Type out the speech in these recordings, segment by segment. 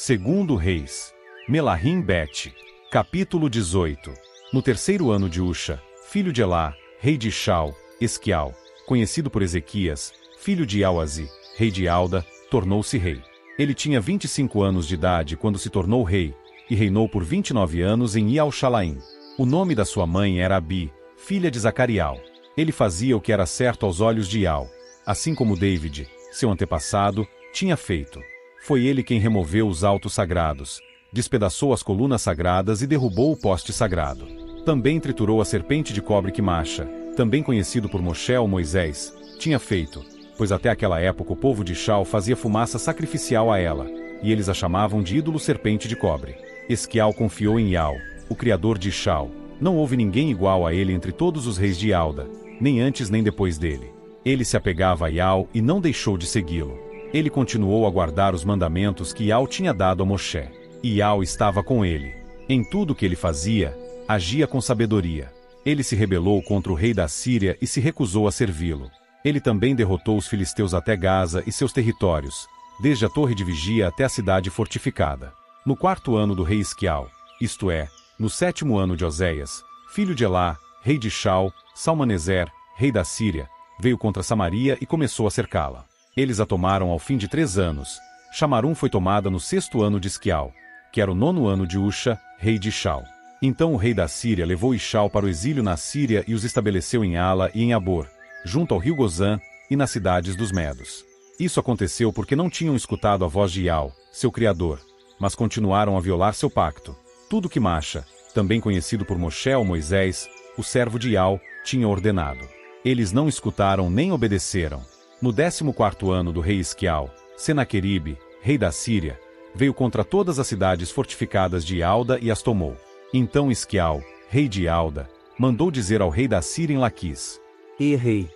Segundo Reis. Melahim Bet. Capítulo 18. No terceiro ano de Usha, filho de Elá, rei de Shau, Esquial, conhecido por Ezequias, filho de Iauazi, rei de Alda, tornou-se rei. Ele tinha 25 anos de idade quando se tornou rei, e reinou por 29 anos em Ial-Shalaim. O nome da sua mãe era Abi, filha de Zacarial. Ele fazia o que era certo aos olhos de Ial, assim como David, seu antepassado, tinha feito. Foi ele quem removeu os altos sagrados, despedaçou as colunas sagradas e derrubou o poste sagrado. Também triturou a serpente de cobre que Macha, também conhecido por Moshe ou Moisés, tinha feito, pois até aquela época o povo de Shau fazia fumaça sacrificial a ela, e eles a chamavam de ídolo serpente de cobre. Esquial confiou em Ial, o criador de Shau. Não houve ninguém igual a ele entre todos os reis de Alda, nem antes nem depois dele. Ele se apegava a Ial e não deixou de segui-lo. Ele continuou a guardar os mandamentos que Ial tinha dado a Moshe. Ial estava com ele. Em tudo que ele fazia, agia com sabedoria. Ele se rebelou contra o rei da Síria e se recusou a servi-lo. Ele também derrotou os filisteus até Gaza e seus territórios, desde a torre de vigia até a cidade fortificada. No quarto ano do rei Esquial, isto é, no sétimo ano de Oséias, filho de Elá, rei de Shau, Salmaneser, rei da Síria, veio contra Samaria e começou a cercá-la. Eles a tomaram ao fim de 3 anos. Chamarum foi tomada no 6º ano de Esquial, que era o 9º ano de Usha, rei de Shau. Então o rei da Síria levou Ishau para o exílio na Síria e os estabeleceu em Ala e em Abor, junto ao rio Gozã, e nas cidades dos Medos. Isso aconteceu porque não tinham escutado a voz de Ial, seu criador, mas continuaram a violar seu pacto. Tudo que Macha, também conhecido por Moshe ou Moisés, o servo de Ial, tinha ordenado. Eles não escutaram nem obedeceram. No 14º ano do rei Esquial, Senaqueribe, rei da Síria, veio contra todas as cidades fortificadas de Alda e as tomou. Então Esquial, rei de Alda, mandou dizer ao rei da Síria em Laquis: rei,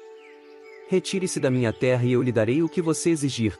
retire-se da minha terra e eu lhe darei o que você exigir.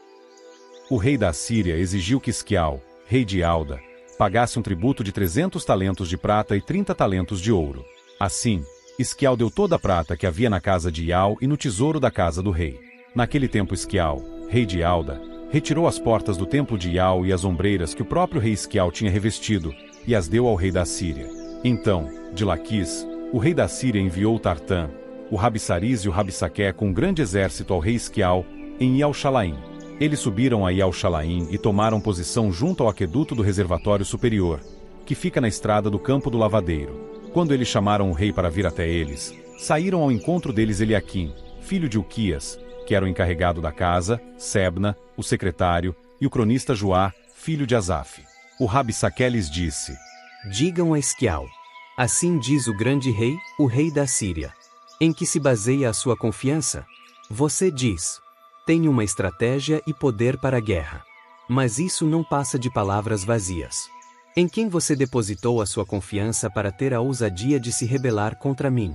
O rei da Síria exigiu que Esquial, rei de Alda, pagasse um tributo de 300 talentos de prata e 30 talentos de ouro. Assim, Esquial deu toda a prata que havia na casa de Ial e no tesouro da casa do rei. Naquele tempo Esquial, rei de Alda, retirou as portas do templo de Ial e as ombreiras que o próprio rei Esquial tinha revestido, e as deu ao rei da Síria. Então, de Laquis, o rei da Síria enviou Tartã, o Rabsaris e o Rabsaqué com um grande exército ao rei Esquial, em Ial-Shalaim. Eles subiram a Ial-Shalaim e tomaram posição junto ao aqueduto do reservatório superior, que fica na estrada do campo do lavadeiro. Quando eles chamaram o rei para vir até eles, saíram ao encontro deles Eliaquim, filho de Uquias, que era o encarregado da casa, Sebna, o secretário, e o cronista Joá, filho de Asaf. O Rabsaqué lhes disse: digam a Esquial: assim diz o grande rei, o rei da Síria. Em que se baseia a sua confiança? Você diz: tenho uma estratégia e poder para a guerra. Mas isso não passa de palavras vazias. Em quem você depositou a sua confiança para ter a ousadia de se rebelar contra mim?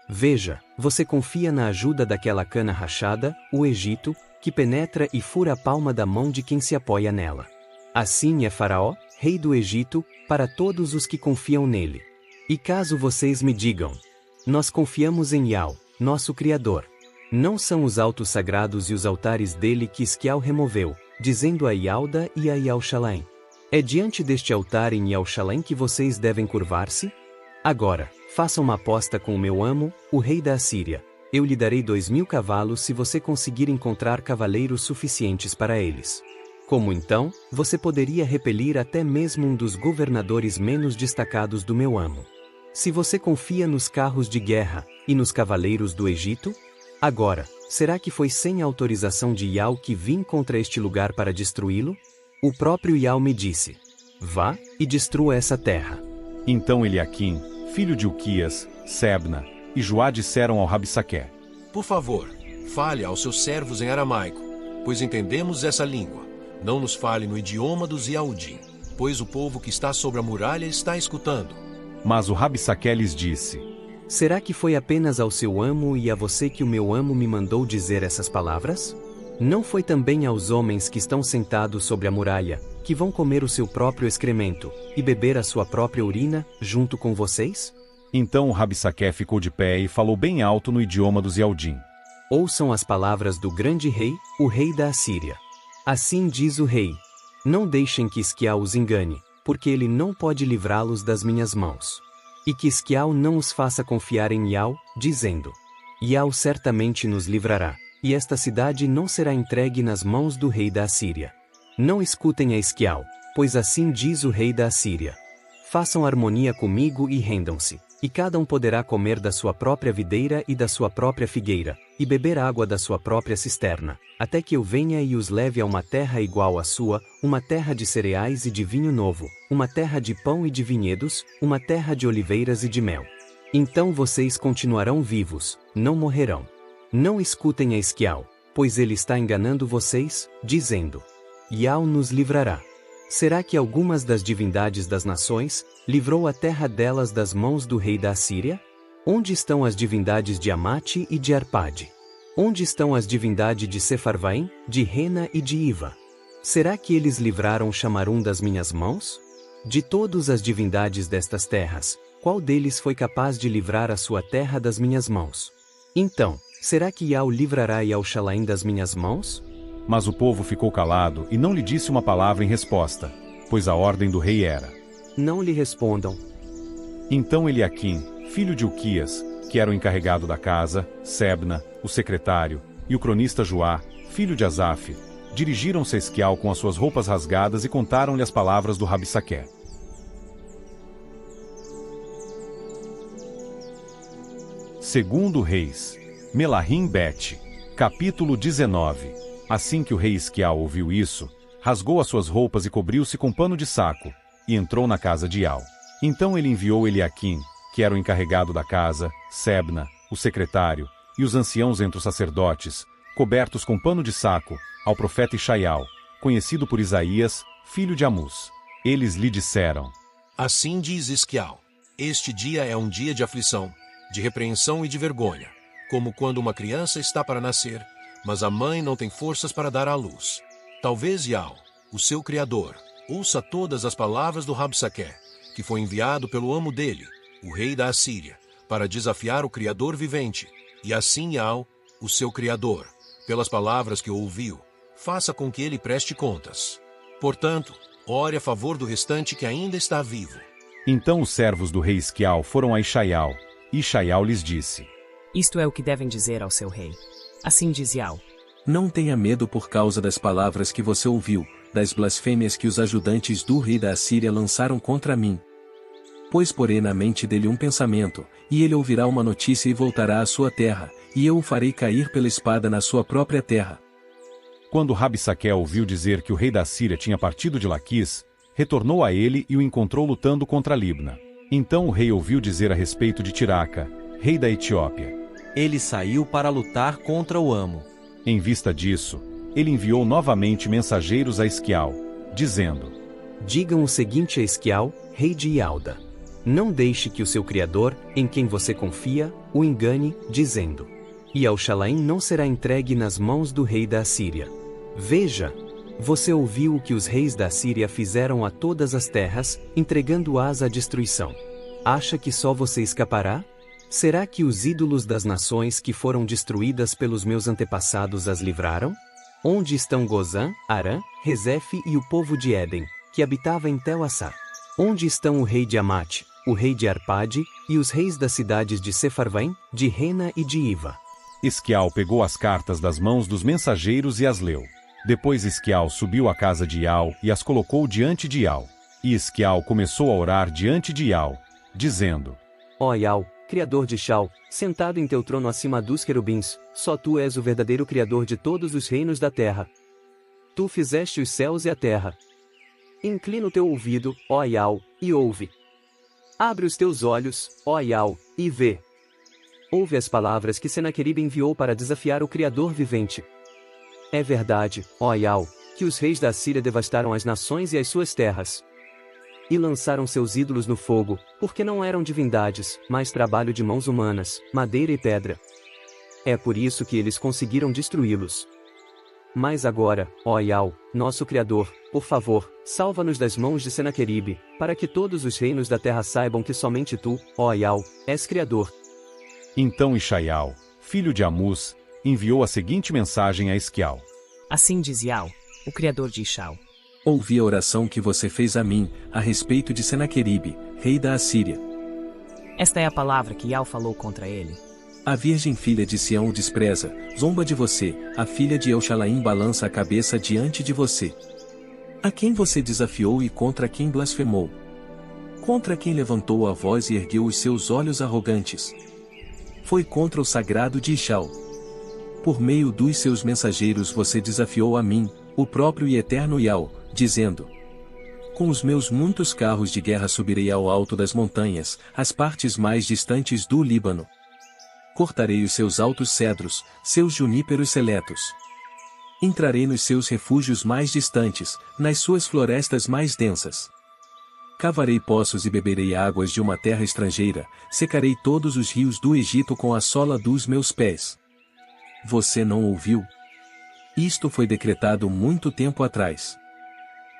Veja, você confia na ajuda daquela cana rachada, o Egito, que penetra e fura a palma da mão de quem se apoia nela. Assim é Faraó, rei do Egito, para todos os que confiam nele. E caso vocês me digam: nós confiamos em Ial, nosso Criador. Não são os altos sagrados e os altares dele que Esquial removeu, dizendo a Ialda e a Ial-Shalaim: é diante deste altar em Ial-Shalaim que vocês devem curvar-se? Agora, façam uma aposta com o meu amo, o rei da Assíria. Eu lhe darei 2.000 cavalos se você conseguir encontrar cavaleiros suficientes para eles. Como então, você poderia repelir até mesmo um dos governadores menos destacados do meu amo. Se você confia nos carros de guerra e nos cavaleiros do Egito? Agora, será que foi sem autorização de Ial que vim contra este lugar para destruí-lo? O próprio Ial me disse: vá e destrua essa terra. Então Eliaquim, filho de Uquias, Sebna e Joá disseram ao Rabsaqué: por favor, fale aos seus servos em aramaico, pois entendemos essa língua. Não nos fale no idioma dos Iaúdim, pois o povo que está sobre a muralha está escutando. Mas o Rabsaqué lhes disse: será que foi apenas ao seu amo e a você que o meu amo me mandou dizer essas palavras? Não foi também aos homens que estão sentados sobre a muralha, que vão comer o seu próprio excremento e beber a sua própria urina, junto com vocês? Então o Rabsaqué ficou de pé e falou bem alto no idioma dos Iaúdim: ouçam as palavras do grande rei, o rei da Assíria. Assim diz o rei: Não deixem que Esquial os engane, porque ele não pode livrá-los das minhas mãos. E que Esquial não os faça confiar em Iau, dizendo: Iau certamente nos livrará, e esta cidade não será entregue nas mãos do rei da Assíria. Não escutem a Esquial, pois assim diz o rei da Assíria: Façam harmonia comigo e rendam-se, e cada um poderá comer da sua própria videira e da sua própria figueira, e beber água da sua própria cisterna, até que eu venha e os leve a uma terra igual à sua, uma terra de cereais e de vinho novo, uma terra de pão e de vinhedos, uma terra de oliveiras e de mel. Então vocês continuarão vivos, não morrerão. Não escutem a Esquial, pois ele está enganando vocês, dizendo: Iau nos livrará. Será que algumas das divindades das nações livrou a terra delas das mãos do rei da Assíria? Onde estão as divindades de Amate e de Arpade? Onde estão as divindades de Sefarvaim, de Rena e de Iva? Será que eles livraram Chamarum das minhas mãos? De todas as divindades destas terras, qual deles foi capaz de livrar a sua terra das minhas mãos? Então, será que Iau livrará Iauxalaim das minhas mãos? Mas o povo ficou calado e não lhe disse uma palavra em resposta, pois a ordem do rei era: Não lhe respondam. Então Eliaquim, filho de Uquias, que era o encarregado da casa, Sebna, o secretário, e o cronista Joá, filho de Asaf, dirigiram-se a Esquial com as suas roupas rasgadas e contaram-lhe as palavras do Rabsaqué. Segundo Reis, Melahim-bete, capítulo 19. Assim que o rei Esquial ouviu isso, rasgou as suas roupas e cobriu-se com pano de saco, e entrou na casa de Iau. Então ele enviou Eliaquim, que era o encarregado da casa, Sebna, o secretário, e os anciãos entre os sacerdotes, cobertos com pano de saco, ao profeta Ishaial, conhecido por Isaías, filho de Amós. Eles lhe disseram: Assim diz Esquial: Este dia é um dia de aflição, de repreensão e de vergonha, como quando uma criança está para nascer, mas a mãe não tem forças para dar à luz. Talvez Iau, o seu criador, ouça todas as palavras do Rabsaqué, que foi enviado pelo amo dele, o rei da Assíria, para desafiar o Criador vivente, e assim Iau, o seu criador, pelas palavras que ouviu, faça com que ele preste contas. Portanto, ore a favor do restante que ainda está vivo. Então os servos do rei Esquial foram a Ishaial, e Ishaial lhes disse: Isto é o que devem dizer ao seu rei. Assim diz Iau: Não tenha medo por causa das palavras que você ouviu, das blasfêmias que os ajudantes do rei da Assíria lançaram contra mim. Pois porei na mente dele um pensamento, e ele ouvirá uma notícia e voltará à sua terra, e eu o farei cair pela espada na sua própria terra. Quando Rabsaqué ouviu dizer que o rei da Síria tinha partido de Laquis, retornou a ele e o encontrou lutando contra Libna. Então o rei ouviu dizer a respeito de Tiraca, rei da Etiópia: Ele saiu para lutar contra o amo. Em vista disso, ele enviou novamente mensageiros a Esquial, dizendo: Digam o seguinte a Esquial, rei de Ialda: Não deixe que o seu criador, em quem você confia, o engane, dizendo: Iauxalaim não será entregue nas mãos do rei da Assíria. Veja, você ouviu o que os reis da Assíria fizeram a todas as terras, entregando-as à destruição. Acha que só você escapará? Será que os ídolos das nações que foram destruídas pelos meus antepassados as livraram? Onde estão Gozã, Arã, Rezefe e o povo de Éden, que habitava em Tel-Assar? Onde estão o rei de Amate, o rei de Arpade, e os reis das cidades de Sefarvaim, de Rena e de Iva? Esquial pegou as cartas das mãos dos mensageiros e as leu. Depois Esquial subiu à casa de Iau e as colocou diante de Iau. E Esquial começou a orar diante de Iau, dizendo: Ó Iau, Criador de Shau, sentado em teu trono acima dos querubins, só tu és o verdadeiro Criador de todos os reinos da terra. Tu fizeste os céus e a terra. Inclina o teu ouvido, ó Iau, e ouve. Abre os teus olhos, ó Iau, e vê. Ouve as palavras que Senaqueribe enviou para desafiar o Criador vivente. É verdade, ó Iau, que os reis da Síria devastaram as nações e as suas terras. E lançaram seus ídolos no fogo, porque não eram divindades, mas trabalho de mãos humanas, madeira e pedra. É por isso que eles conseguiram destruí-los. Mas agora, ó Iau, nosso Criador, por favor, salva-nos das mãos de Senaqueribe, para que todos os reinos da terra saibam que somente tu, ó Iau, és Criador. Então Ishaial, filho de Amós, enviou a seguinte mensagem a Esquial: Assim diz Iau, o criador de Ishau: Ouvi a oração que você fez a mim, a respeito de Senaqueribe, rei da Assíria. Esta é a palavra que Ial falou contra ele. A virgem filha de Sião o despreza, zomba de você, a filha de Elxalaim balança a cabeça diante de você. A quem você desafiou e contra quem blasfemou? Contra quem levantou a voz e ergueu os seus olhos arrogantes? Foi contra o sagrado de Ixal. Por meio dos seus mensageiros você desafiou a mim, o próprio e eterno Ial, dizendo: com os meus muitos carros de guerra subirei ao alto das montanhas, às partes mais distantes do Líbano. Cortarei os seus altos cedros, seus juníperos seletos. Entrarei nos seus refúgios mais distantes, nas suas florestas mais densas. Cavarei poços e beberei águas de uma terra estrangeira, secarei todos os rios do Egito com a sola dos meus pés. Você não ouviu? Isto foi decretado muito tempo atrás.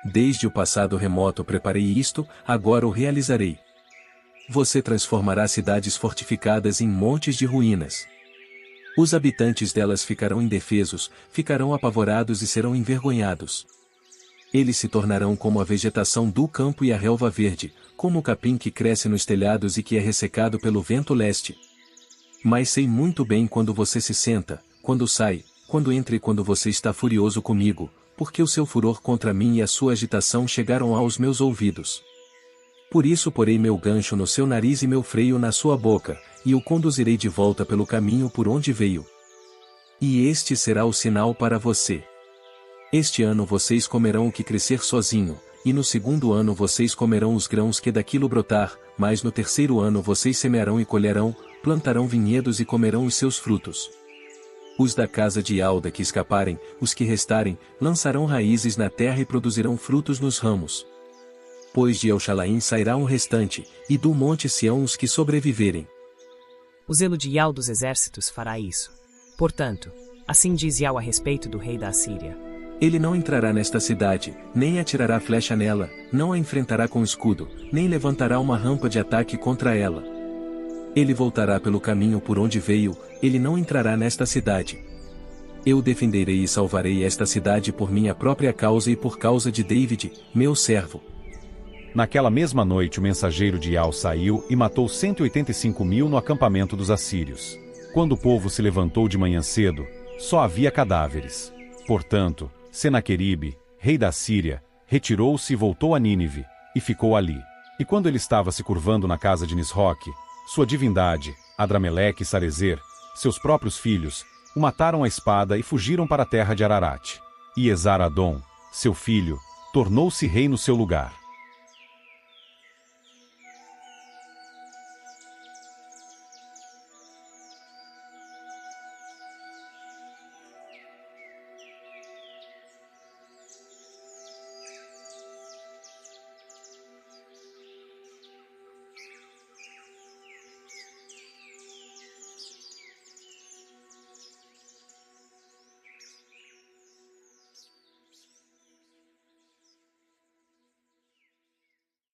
Desde o passado remoto preparei isto, agora o realizarei. Você transformará cidades fortificadas em montes de ruínas. Os habitantes delas ficarão indefesos, ficarão apavorados e serão envergonhados. Eles se tornarão como a vegetação do campo e a relva verde, como o capim que cresce nos telhados e que é ressecado pelo vento leste. Mas sei muito bem quando você se senta, quando sai, quando entra e quando você está furioso comigo, porque o seu furor contra mim e a sua agitação chegaram aos meus ouvidos. Por isso porei meu gancho no seu nariz e meu freio na sua boca, e o conduzirei de volta pelo caminho por onde veio. E este será o sinal para você. Este ano vocês comerão o que crescer sozinho, e no segundo ano vocês comerão os grãos que daquilo brotar, mas no terceiro ano vocês semearão e colherão, plantarão vinhedos e comerão os seus frutos. Os da casa de Alda que escaparem, os que restarem, lançarão raízes na terra e produzirão frutos nos ramos. Pois de Elxalaim sairá um restante, e do monte Sião os que sobreviverem. O zelo de Ial dos exércitos fará isso. Portanto, assim diz Ial a respeito do rei da Assíria: ele não entrará nesta cidade, nem atirará flecha nela, não a enfrentará com escudo, nem levantará uma rampa de ataque contra ela. Ele voltará pelo caminho por onde veio, ele não entrará nesta cidade. Eu defenderei e salvarei esta cidade por minha própria causa e por causa de David, meu servo. Naquela mesma noite o mensageiro de Ial saiu e matou 185.000 no acampamento dos assírios. Quando o povo se levantou de manhã cedo, só havia cadáveres. Portanto, Senaqueribe, rei da Síria, retirou-se e voltou a Nínive, e ficou ali. E quando ele estava se curvando na casa de Nisroque, sua divindade, Adrameleque e Sarezer, seus próprios filhos, o mataram à espada e fugiram para a terra de Ararat. E Esar-Adom, seu filho, tornou-se rei no seu lugar.